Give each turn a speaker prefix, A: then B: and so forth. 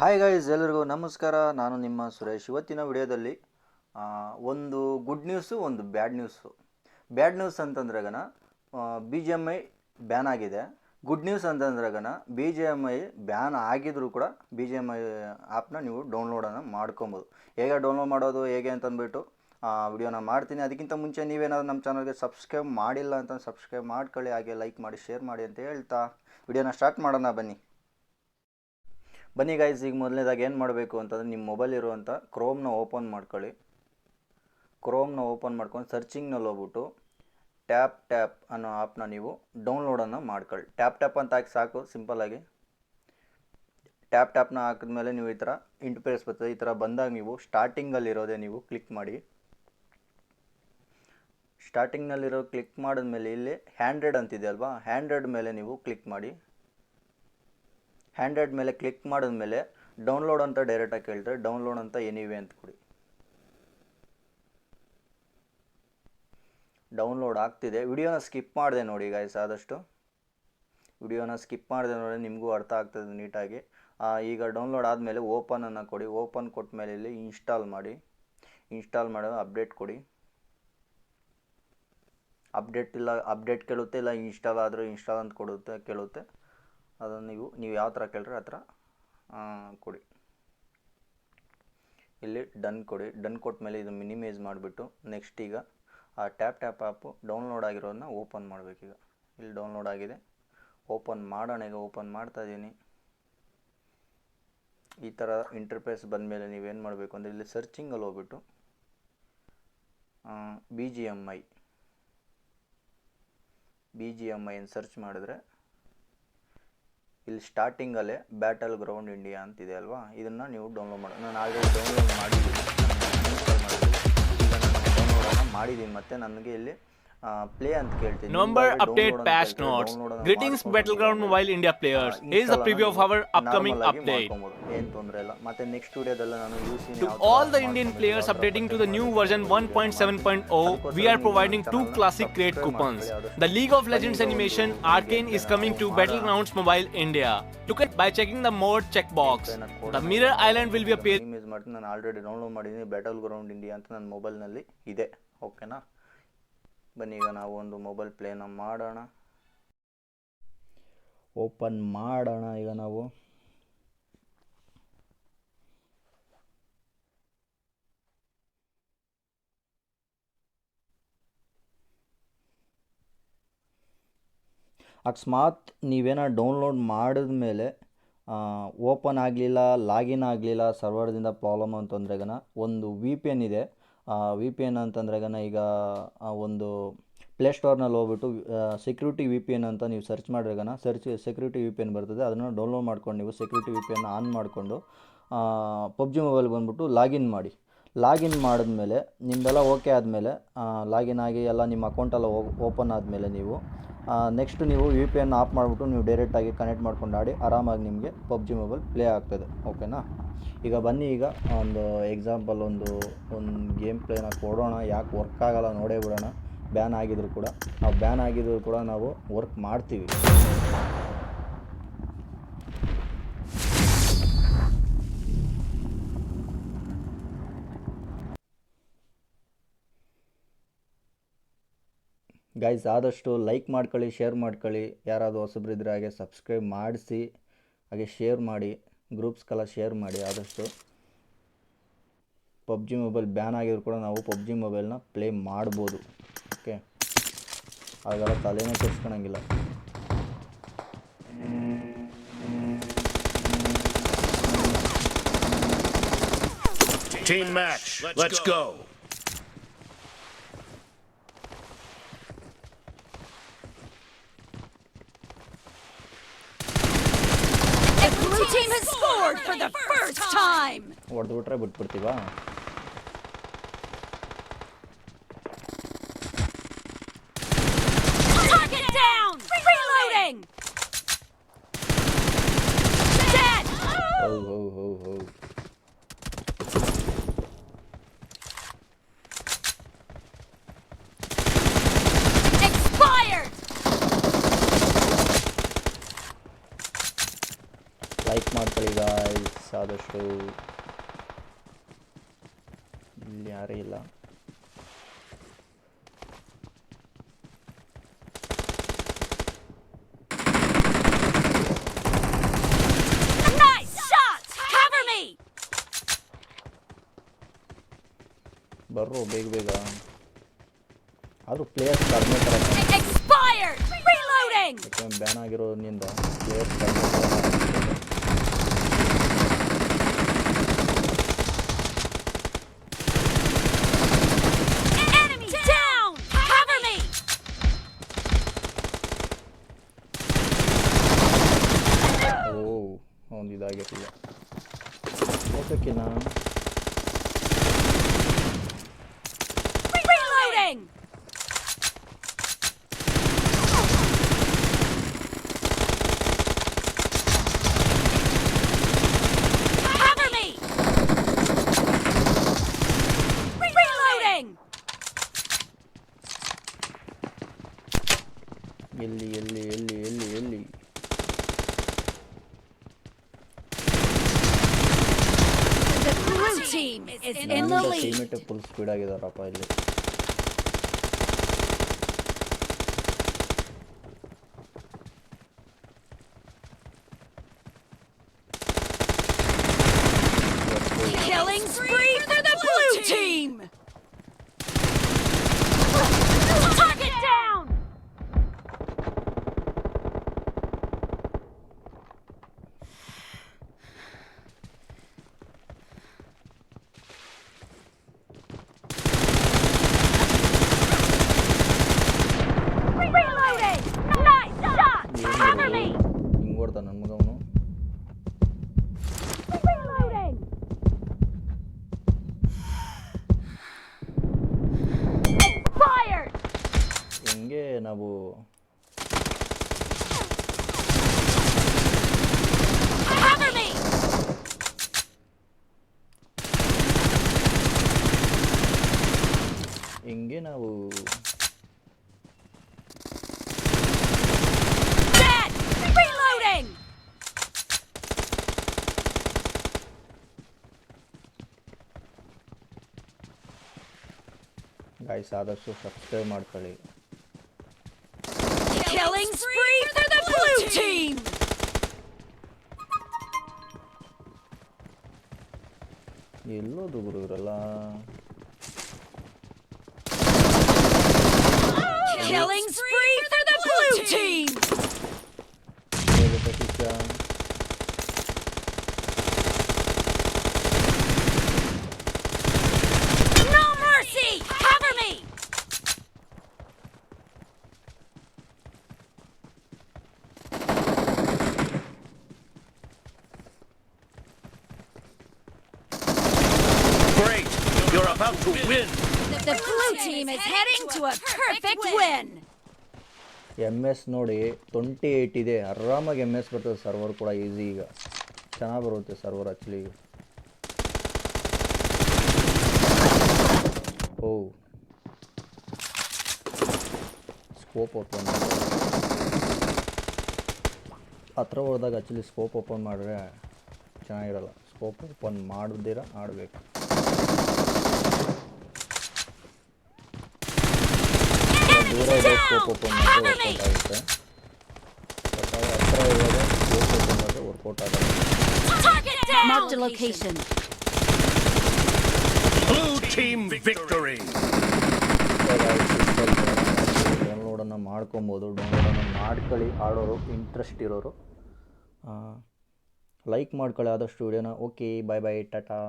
A: Hi guys, ಎಲ್ಲರಿಗೂ ನಮಸ್ಕಾರ. ನಾನು ನಿಮ್ಮ ಸುರೇಶ್. ಇವತ್ತಿನ ವಿಡಿಯೋದಲ್ಲಿ ಒಂದು ಗುಡ್ ನ್ಯೂಸು, ಒಂದು ಬ್ಯಾಡ್ ನ್ಯೂಸ್ ಅಂತಂದ್ರಾಗನ BGMI ಬ್ಯಾನ್ ಆಗಿದೆ. ಗುಡ್ ನ್ಯೂಸ್ ಅಂತಂದ್ರಾಗನ BGMI ಬ್ಯಾನ್ ಆಗಿದ್ರೂ ಕೂಡ BGMI ಆ್ಯಪ್ನ ನೀವು ಡೌನ್ಲೋಡನ್ನು ಮಾಡ್ಕೊಬೋದು. ಹೇಗೆ ಡೌನ್ಲೋಡ್ ಮಾಡೋದು ಹೇಗೆ ಅಂತಂದ್ಬಿಟ್ಟು ವಿಡಿಯೋನ ಮಾಡ್ತೀನಿ. ಅದಕ್ಕಿಂತ ಮುಂಚೆ ನೀವೇನಾದ್ರು ನಮ್ಮ ಚಾನಲ್ಗೆ ಸಬ್ಸ್ಕ್ರೈಬ್ ಮಾಡಿಲ್ಲ ಅಂತ ಸಬ್ಸ್ಕ್ರೈಬ್ ಮಾಡ್ಕೊಳ್ಳಿ, ಹಾಗೆ ಲೈಕ್ ಮಾಡಿ, ಶೇರ್ ಮಾಡಿ ಅಂತ ಹೇಳ್ತಾ ವಿಡಿಯೋನ ಸ್ಟಾರ್ಟ್ ಮಾಡೋಣ. ಬನ್ನಿ ಗೈಸ್, ಈಗ ಮೊದಲನೇದಾಗಿ ಏನು ಮಾಡಬೇಕು ಅಂತಂದರೆ ನಿಮ್ಮ ಮೊಬೈಲ್ ಇರುವಂಥ ಕ್ರೋಮ್ನ ಓಪನ್ ಮಾಡ್ಕೊಳ್ಳಿ. ಕ್ರೋಮ್ನ ಓಪನ್ ಮಾಡ್ಕೊಂಡು ಸರ್ಚಿಂಗ್ನಲ್ಲಿ ಹೋಗ್ಬಿಟ್ಟು ಟ್ಯಾಪ್ ಅನ್ನೋ ಆ್ಯಪ್ನ ನೀವು ಡೌನ್ಲೋಡನ್ನು ಮಾಡ್ಕೊಳ್ಳಿ. ಟ್ಯಾಪ್ ಅಂತ ಹಾಕಿ ಸಾಕು, ಸಿಂಪಲ್ಲಾಗಿ ಟ್ಯಾಪ್ನ ಹಾಕಿದ್ಮೇಲೆ ನೀವು ಈ ಥರ ಇಂಟರ್ಫೇಸ್ ಬರ್ತದೆ. ಈ ಥರ ಬಂದಾಗ ನೀವು ಸ್ಟಾರ್ಟಿಂಗಲ್ಲಿರೋದೇ ನೀವು ಕ್ಲಿಕ್ ಮಾಡಿ. ಸ್ಟಾರ್ಟಿಂಗ್ನಲ್ಲಿರೋ ಕ್ಲಿಕ್ ಮಾಡಿದ್ಮೇಲೆ ಇಲ್ಲಿ 100 ಅಂತಿದೆ ಅಲ್ವಾ, 100 ಮೇಲೆ ನೀವು ಕ್ಲಿಕ್ ಮಾಡಿ. 100 ಮೇಲೆ ಕ್ಲಿಕ್ ಮಾಡಿದ್ಮೇಲೆ ಡೌನ್ಲೋಡ್ ಅಂತ ಡೈರೆಕ್ಟಾಗಿ ಕೇಳ್ತಾರೆ. ಡೌನ್ಲೋಡ್ ಅಂತ ಎನಿವೆ ಅಂತ ಕೊಡಿ. ಡೌನ್ಲೋಡ್ ಆಗ್ತಿದೆ. ವಿಡಿಯೋನ ಸ್ಕಿಪ್ ಮಾಡಿದೆ ನೋಡಿ ಗೈಸ್, ಆದಷ್ಟು ವಿಡಿಯೋನ ಸ್ಕಿಪ್ ಮಾಡಿದೆ ನೋಡಿ, ನಿಮಗೂ ಅರ್ಥ ಆಗ್ತದೆ ನೀಟಾಗಿ. ಈಗ ಡೌನ್ಲೋಡ್ ಆದಮೇಲೆ ಓಪನನ್ನು ಕೊಡಿ. ಓಪನ್ ಕೊಟ್ಟ ಮೇಲೆ ಇಲ್ಲಿ ಇನ್ಸ್ಟಾಲ್ ಮಾಡಿ ಅಪ್ಡೇಟ್ ಕೊಡಿ. ಅಪ್ಡೇಟ್ ಕೇಳುತ್ತೆ, ಇಲ್ಲ ಇನ್ಸ್ಟಾಲ್ ಆದರೆ ಇನ್ಸ್ಟಾಲ್ ಅಂತ ಕೇಳುತ್ತೆ. ಅದನ್ನು ನೀವು ಯಾವ ಥರ ಕೇಳಿದ್ರೆ ಆ ಥರ ಕೊಡಿ. ಇಲ್ಲಿ ಡನ್ ಕೊಡಿ. ಡನ್ ಕೊಟ್ಟ ಮೇಲೆ ಇದು ಮಿನಿಮೈಸ್ ಮಾಡಿಬಿಟ್ಟು ನೆಕ್ಸ್ಟ್ ಈಗ ಆ ಟ್ಯಾಪ್ ಆ್ಯಪು ಡೌನ್ಲೋಡ್ ಆಗಿರೋದನ್ನ ಓಪನ್ ಮಾಡಬೇಕೀಗ. ಇಲ್ಲಿ ಡೌನ್ಲೋಡ್ ಆಗಿದೆ, ಓಪನ್ ಮಾಡೋಣ. ಈಗ ಓಪನ್ ಮಾಡ್ತಾ ಇದ್ದೀನಿ. ಈ ಥರ ಇಂಟರ್ಫೇಸ್ ಬಂದಮೇಲೆ ನೀವೇನು ಮಾಡಬೇಕು ಅಂದರೆ ಇಲ್ಲಿ ಸರ್ಚಿಂಗಲ್ಲಿ ಹೋಗ್ಬಿಟ್ಟು BGMI ಅಂತ ಸರ್ಚ್ ಮಾಡಿದ್ರೆ ಇಲ್ಲಿ ಸ್ಟಾರ್ಟಿಂಗಲ್ಲೇ ಬ್ಯಾಟಲ್ ಗ್ರೌಂಡ್ ಇಂಡಿಯಾ ಅಂತಿದೆ ಅಲ್ವಾ, ಇದನ್ನು ನೀವು ಡೌನ್ಲೋಡ್ ಮಾಡಿ. ನಾನು ಆಲ್ರೆಡಿ ಡೌನ್ಲೋಡ್ ಮಾಡಿದ್ದೀನಿ, ಇನ್ಸ್ಟಾಲ್ ಮಾಡಿದ್ದೀನಿ. ಈಗ ನಾನು ಡೌನ್ಲೋಡನ್ನು ಮಾಡಿದ್ದೀನಿ. ಮತ್ತು ನನಗೆ ಇಲ್ಲಿ ಪ್ಲೇ ಅಂತ ಕೇಳ್ತೀನಿ.
B: November update patch notes. Greetings Battleground Mobile India players. Here is a preview of our upcoming update.
A: ಏನು ತೊಂದರೆ ಇಲ್ಲ. ಮತ್ತೆ ನೆಕ್ಸ್ಟ್ ವಿಡಿಯೋದಲ್ಲ ನಾನು
B: To all the Indian players updating to the new version 1.7.0, we are providing 2 classic crate coupons. The League of Legends animation Arcane is coming to Battlegrounds Mobile India. Look at by checking the mode checkbox. The Mirror Island will be appearing.
A: ನಾನು already download ಮಾಡಿದ್ದೀನಿ. Battle ground India ಅಂತ ನನ್ನ ಮೊಬೈಲ್ನಲ್ಲಿ ಇದೆ. ಓಕೆನಾ, ಬನ್ನಿ ಈಗ ನಾವು ಒಂದು ಮೊಬೈಲ್ ಪ್ಲೇನ ಮಾಡೋಣ. ಓಪನ್ ಮಾಡೋಣ ಈಗ ನಾವು. ಅಕಸ್ಮಾತ್ ನೀವೇನೋ ಡೌನ್ಲೋಡ್ ಮಾಡಿದ ಮೇಲೆ ಓಪನ್ ಆಗಲಿಲ್ಲ, ಲಾಗಿನ್ ಆಗಲಿಲ್ಲ, ಸರ್ವರ್ದಿಂದ ಪ್ರಾಬ್ಲಮ್ ಅಂತಂದ್ರೆಗನ ಒಂದು VPN ಇದೆ. VPN ಅಂತಂದ್ರೆಗನ ಈಗ ಒಂದು ಪ್ಲೇಸ್ಟೋರ್ನಲ್ಲಿ ಹೋಗ್ಬಿಟ್ಟು ಸೆಕ್ಯೂರಿಟಿ VPN ಅಂತ ನೀವು ಸರ್ಚ್ ಮಾಡಿದ್ರೆಗನ ಸೆಕ್ಯೂರಿಟಿ VPN ಬರ್ತದೆ. ಅದನ್ನು ಡೌನ್ಲೋಡ್ ಮಾಡ್ಕೊಂಡು ನೀವು ಸೆಕ್ಯೂರಿಟಿ VPN ಆನ್ ಮಾಡಿಕೊಂಡು PUBG ಮೊಬೈಲ್ಗೆ ಬಂದುಬಿಟ್ಟು ಲಾಗಿನ್ ಮಾಡಿದ್ಮೇಲೆ ನಿಮ್ಮದೆಲ್ಲ ಓಕೆ ಆದಮೇಲೆ ಲಾಗಿನ್ ಆಗಿ ಎಲ್ಲ ನಿಮ್ಮ ಅಕೌಂಟೆಲ್ಲ ಓಪನ್ ಆದಮೇಲೆ ನೀವು ನೆಕ್ಸ್ಟ್ ನೀವು VPN ಆಫ್ ಮಾಡಿಬಿಟ್ಟು ನೀವು ಡೈರೆಕ್ಟಾಗಿ ಕನೆಕ್ಟ್ ಮಾಡ್ಕೊಂಡು ಆಡಿ ಆರಾಮಾಗಿ ನಿಮಗೆ PUBG ಮೊಬೈಲ್ ಪ್ಲೇ ಆಗ್ತದೆ. ಓಕೆನಾ, ಈಗ ಬನ್ನಿ ಈಗ ಒಂದು ಎಕ್ಸಾಂಪಲ್ ಒಂದು ಗೇಮ್ ಪ್ಲೇನ ಕೊಡೋಣ. ಯಾಕೆ ವರ್ಕ್ ಆಗೋಲ್ಲ ನೋಡೇ ಬಿಡೋಣ. ಬ್ಯಾನ್ ಆಗಿದ್ರು ಕೂಡ ನಾವು ವರ್ಕ್ ಮಾಡ್ತೀವಿ. ಗೈಸ್, ಆದಷ್ಟು ಲೈಕ್ ಮಾಡ್ಕೊಳ್ಳಿ, ಶೇರ್ ಮಾಡ್ಕೊಳ್ಳಿ. ಯಾರಾದರೂ ಹೊಸಬ್ರಿದ್ರೆ ಹಾಗೆ ಸಬ್ಸ್ಕ್ರೈಬ್ ಮಾಡಿಸಿ, ಹಾಗೆ ಶೇರ್ ಮಾಡಿ, ಗ್ರೂಪ್ಸ್ಗೆಲ್ಲ ಶೇರ್ ಮಾಡಿ. ಆದಷ್ಟು PUBG ಮೊಬೈಲ್ ಬ್ಯಾನ್ ಆಗಿದ್ರು ಕೂಡ ನಾವು PUBG ಮೊಬೈಲ್ನ ಪ್ಲೇ ಮಾಡ್ಬೋದು. ಓಕೆ, ಹಾಗೆಲ್ಲ ತಲೆನೇ ಕೆಡಿಸ್ಕೊಳಂಗಿಲ್ಲ.
C: Team match, let's go.
D: Team has scored for the first time.
A: ಹೊಡೆದು ಬಿಟ್ರೆ ಬಿಟ್ಬಿಡ್ತೀವಾ?
D: Target down. Reloading. Dead.
A: How
D: Expired.
A: Like ಮಾಡ್ಕೊಳ್ಳಿ ಗಾಯ್ಸ್. ಗೈಸ್ ಆದಷ್ಟು ಇಲ್ಲಿ ಯಾರೇ ಇಲ್ಲ.
D: Nice shot! Cover me!
A: ಬರ್ರೋ ಬೇಗ ಆದರೂ ಪ್ಲೇಯರ್ಸ್ ಕಡಿಮೆ ಥರ
D: Expired! Reloading!
A: ಯಾಕಂದ್ರೆ ಬ್ಯಾನ್ ಆಗಿರೋದ್ರಿಂದ ಪ್ಲೇಯರ್ಸ್ ಕಡಿಮೆ
D: Enemy down! Cover me!
A: ಒಂದು ಇದಾಗಿರಲಿಲ್ಲ. ಓಕೆನಾ
D: Reloading! Cover me! Reloading!
A: ಎಲ್ಲಿ
D: The blue team is in the lead.
A: Teammate full speed ಆಗಿದಾರಪ್ಪ ಇಲ್ಲಿ.
D: Killing spree for the blue team! Target down! Reloading! Nice shot! Cover me!
A: ಹಿಂಗೆ ಹೊಡ್ದ ನನ್ನ ಮಗವನು.
D: Reloading! Expired!
A: ಹೆಂಗೆ ನಾವು
D: Cover me! Dead! Reloading!
A: Guys ಆದಷ್ಟು subscribe ಮಾಡ್ಕೊಳ್ಳಿ.
D: Killing spree for the blue team!
A: ಎಲ್ಲೋದು ಗುರು ಇವರೆಲ್ಲ.
D: Killing spree for the blue team! No mercy! Cover me!
C: Great! You're about to win!
D: The blue team is heading to a perfect win!
A: MS ನೋಡಿ 28 ಇದೆ. ಆರಾಮಾಗಿ MS ಬರ್ತದೆ. Server ಕೂಡ easy ಈಗ ಚೆನ್ನಾಗಿ ಬರುತ್ತೆ server actually. ಓ scope open ಹತ್ರ ಹೋದಾಗ ಆ್ಯಕ್ಚುಲಿ ಸ್ಕೋಪ್ ಓಪನ್ ಮಾಡಿದ್ರೆ ಚೆನ್ನಾಗಿರಲ್ಲ. ಸ್ಕೋಪ್ ಓಪನ್ ಮಾಡದಿರ ಆಡಬೇಕು. ದೂರ ಇದೆ ಸ್ಕೋಪ್ ಓಪನ್ ಮಾಡಿದ್ರೆ ವರ್ಕೌಟ್ ಆಗುತ್ತೆ. ಬಟ್ ನಾವು ಹತ್ರ ಇರೋದೇ ಸ್ಕೋಪ್ ಓಪನ್ ಮಾಡಿದ್ರೆ ವರ್ಕೌಟ್ ಆಗಲ್ಲ.
D: Marked a location.
C: Blue team victory!
A: ಡೌನ್ಲೋಡನ್ನು ಮಾಡ್ಕೊಬೋದು. ಡೌನ್ಲೋಡನ್ನು ಮಾಡ್ಕೊಳ್ಳಿ. ಆಡೋರು ಇಂಟ್ರೆಸ್ಟ್ ಇರೋರು ಲೈಕ್ ಮಾಡ್ಕೊಳ್ಳಿ ಆದಷ್ಟು ವಿಡಿಯೋನ. ಓಕೆ ಬಾಯ್ ಬಾಯ್ ಟಾಟಾ.